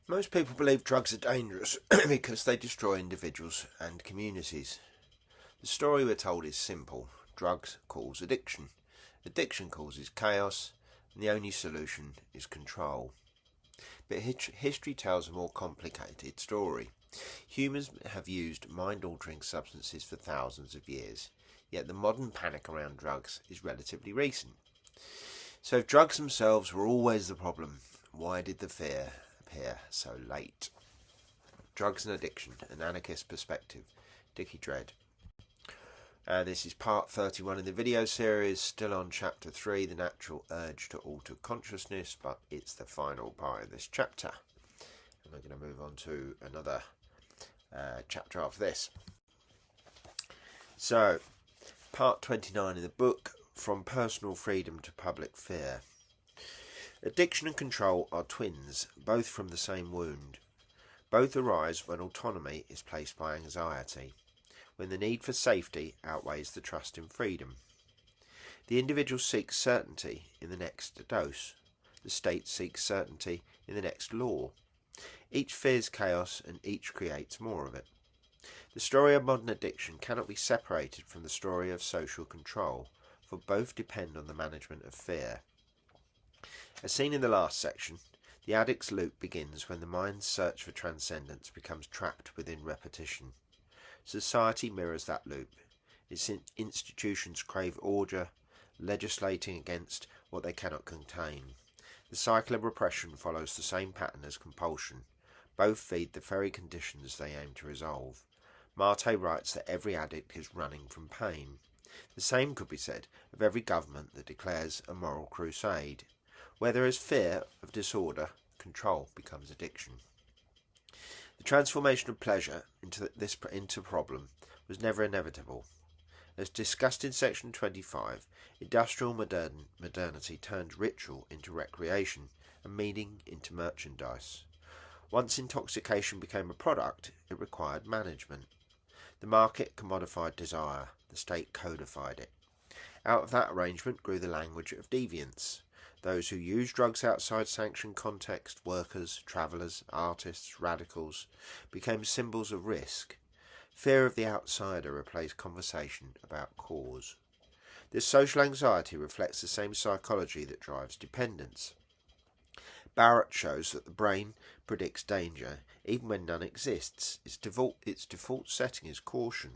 Most people believe drugs are dangerous because they destroy individuals and communities. The story we're told is simple. Drugs cause addiction. Addiction causes chaos, and the only solution is control. But history tells a more complicated story. Humans have used mind-altering substances for thousands of years, yet the modern panic around drugs is relatively recent. So if drugs themselves were always the problem, why did the fear appear so late? Drugs and Addiction, an Anarchist Perspective, Dickie Dredd. This is part 31 in the video series, still on chapter 3, the natural urge to alter consciousness, but it's the final part of this chapter. And we're going to move on to another chapter after this. So, part 29 in the book, From Personal Freedom to Public Fear. Addiction and control are twins, both from the same wound. Both arise when autonomy is placed by anxiety, when the need for safety outweighs the trust in freedom. The individual seeks certainty in the next dose. The state seeks certainty in the next law. Each fears chaos and each creates more of it. The story of modern addiction cannot be separated from the story of social control, for both depend on the management of fear. As seen in the last section, the addict's loop begins when the mind's search for transcendence becomes trapped within repetition. Society mirrors that loop. Its institutions crave order, legislating against what they cannot contain. The cycle of repression follows the same pattern as compulsion. Both feed the very conditions they aim to resolve. Marte writes that every addict is running from pain. The same could be said of every government that declares a moral crusade. Where there is fear of disorder, control becomes addiction. The transformation of pleasure into problem was never inevitable. As discussed in section 25, industrial modernity turned ritual into recreation and meaning into merchandise. Once intoxication became a product, it required management. The market commodified desire, the state codified it. Out of that arrangement grew the language of deviance. Those who use drugs outside sanctioned context, workers, travellers, artists, radicals, became symbols of risk. Fear of the outsider replaced conversation about cause. This social anxiety reflects the same psychology that drives dependence. Barrett shows that the brain predicts danger even when none exists. Its default setting is caution.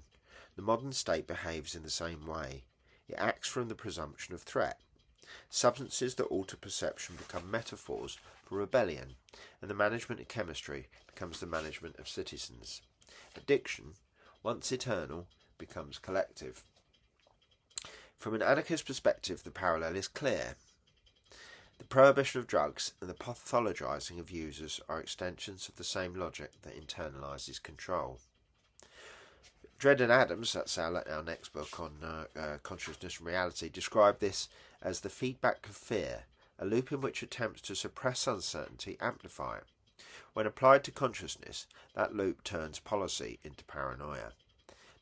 The modern state behaves in the same way. It acts from the presumption of threat. Substances that alter perception become metaphors for rebellion, and the management of chemistry becomes the management of citizens. Addiction, once eternal, becomes collective. From an anarchist perspective, the parallel is clear. The prohibition of drugs and the pathologizing of users are extensions of the same logic that internalizes control. Dredd and Adams, that's our next book on consciousness and reality, describe this as the feedback of fear, a loop in which attempts to suppress uncertainty amplify it. When applied to consciousness, that loop turns policy into paranoia.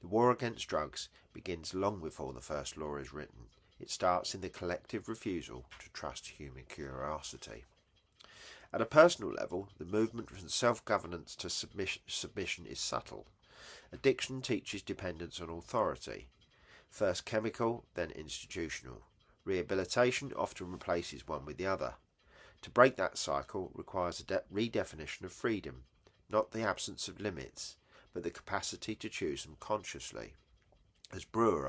The war against drugs begins long before the first law is written. It starts in the collective refusal to trust human curiosity. At a personal level, the movement from self-governance to submission is subtle. Addiction teaches dependence on authority, first chemical, then institutional. Rehabilitation often replaces one with the other. To break that cycle requires a redefinition of freedom, not the absence of limits, but the capacity to choose them consciously. As Brewer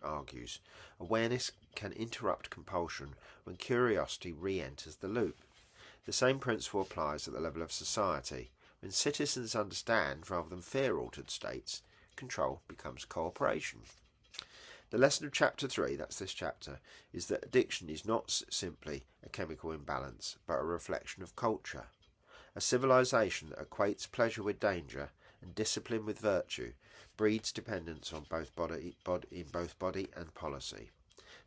argues, awareness can interrupt compulsion when curiosity re-enters the loop. The same principle applies at the level of society. When citizens understand rather than fear altered states, control becomes cooperation. The lesson of chapter 3, that's this chapter, is that addiction is not simply a chemical imbalance, but a reflection of culture. A civilization that equates pleasure with danger and discipline with virtue breeds dependence on both body and policy.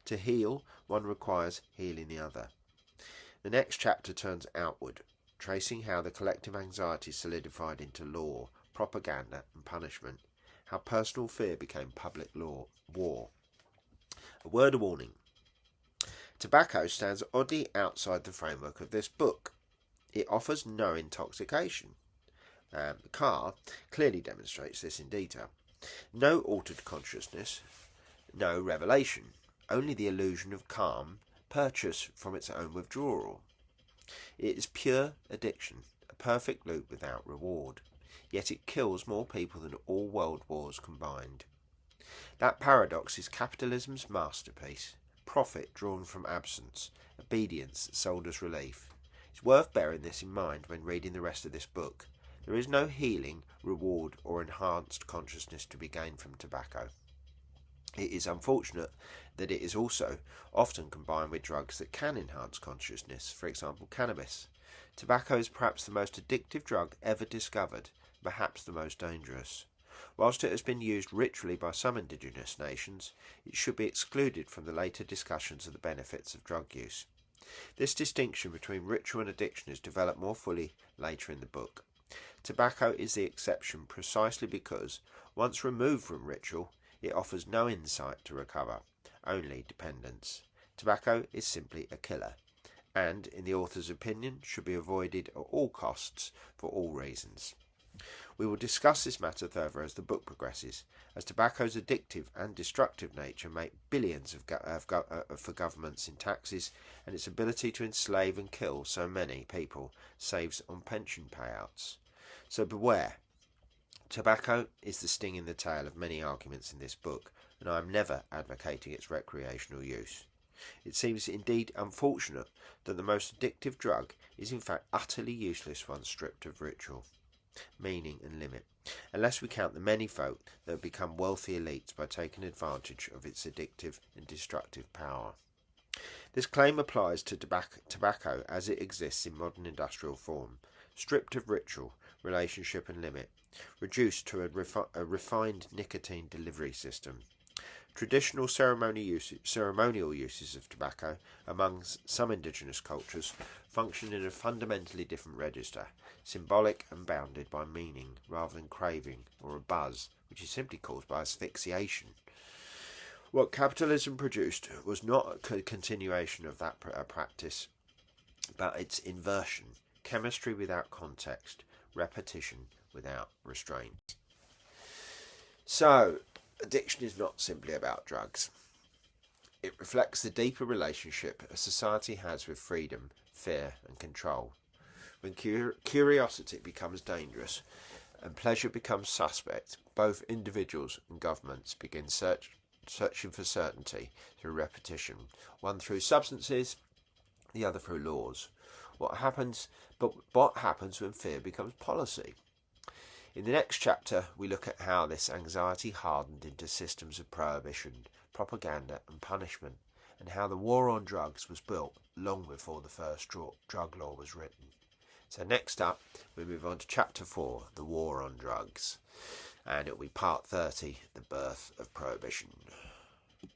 To heal, one requires healing the other. The next chapter turns outward, tracing how the collective anxiety solidified into law, propaganda and punishment, how personal fear became public war. A word of warning. Tobacco stands oddly outside the framework of this book. It offers no intoxication. The car clearly demonstrates this in detail. No altered consciousness, no revelation, only the illusion of calm, purchase from its own withdrawal. It is pure addiction, a perfect loop without reward, yet it kills more people than all world wars combined. That paradox is capitalism's masterpiece, profit drawn from absence, obedience sold as relief. It's worth bearing this in mind when reading the rest of this book. There is no healing, reward, or enhanced consciousness to be gained from tobacco. It is unfortunate that it is also often combined with drugs that can enhance consciousness, for example cannabis. Tobacco is perhaps the most addictive drug ever discovered, perhaps the most dangerous. Whilst it has been used ritually by some indigenous nations, it should be excluded from the later discussions of the benefits of drug use. This distinction between ritual and addiction is developed more fully later in the book. Tobacco is the exception precisely because, once removed from ritual, it offers no insight to recover, only dependence. Tobacco is simply a killer, and, in the author's opinion, should be avoided at all costs for all reasons. We will discuss this matter further as the book progresses, as tobacco's addictive and destructive nature make billions for governments in taxes, and its ability to enslave and kill so many people saves on pension payouts. So beware. Tobacco is the sting in the tail of many arguments in this book, and I am never advocating its recreational use. It seems indeed unfortunate that the most addictive drug is in fact utterly useless once stripped of ritual, meaning and limit, unless we count the many folk that have become wealthy elites by taking advantage of its addictive and destructive power. This claim applies to tobacco as it exists in modern industrial form, stripped of ritual, relationship and limit, reduced to a refined nicotine delivery system. Traditional ceremonial uses of tobacco among some indigenous cultures function in a fundamentally different register, symbolic and bounded by meaning rather than craving or a buzz, which is simply caused by asphyxiation. What capitalism produced was not a continuation of that practice, but its inversion, chemistry without context, repetition without restraint. So, addiction is not simply about drugs. It reflects the deeper relationship a society has with freedom, fear and control. When curiosity becomes dangerous and pleasure becomes suspect, both individuals and governments begin searching for certainty through repetition, one through substances, the other through laws. What happens when fear becomes policy? In the next chapter, we look at how this anxiety hardened into systems of prohibition, propaganda and punishment, and how the war on drugs was built long before the first drug law was written. So next up, we move on to chapter 4, the war on drugs, and it will be part 30, the birth of prohibition.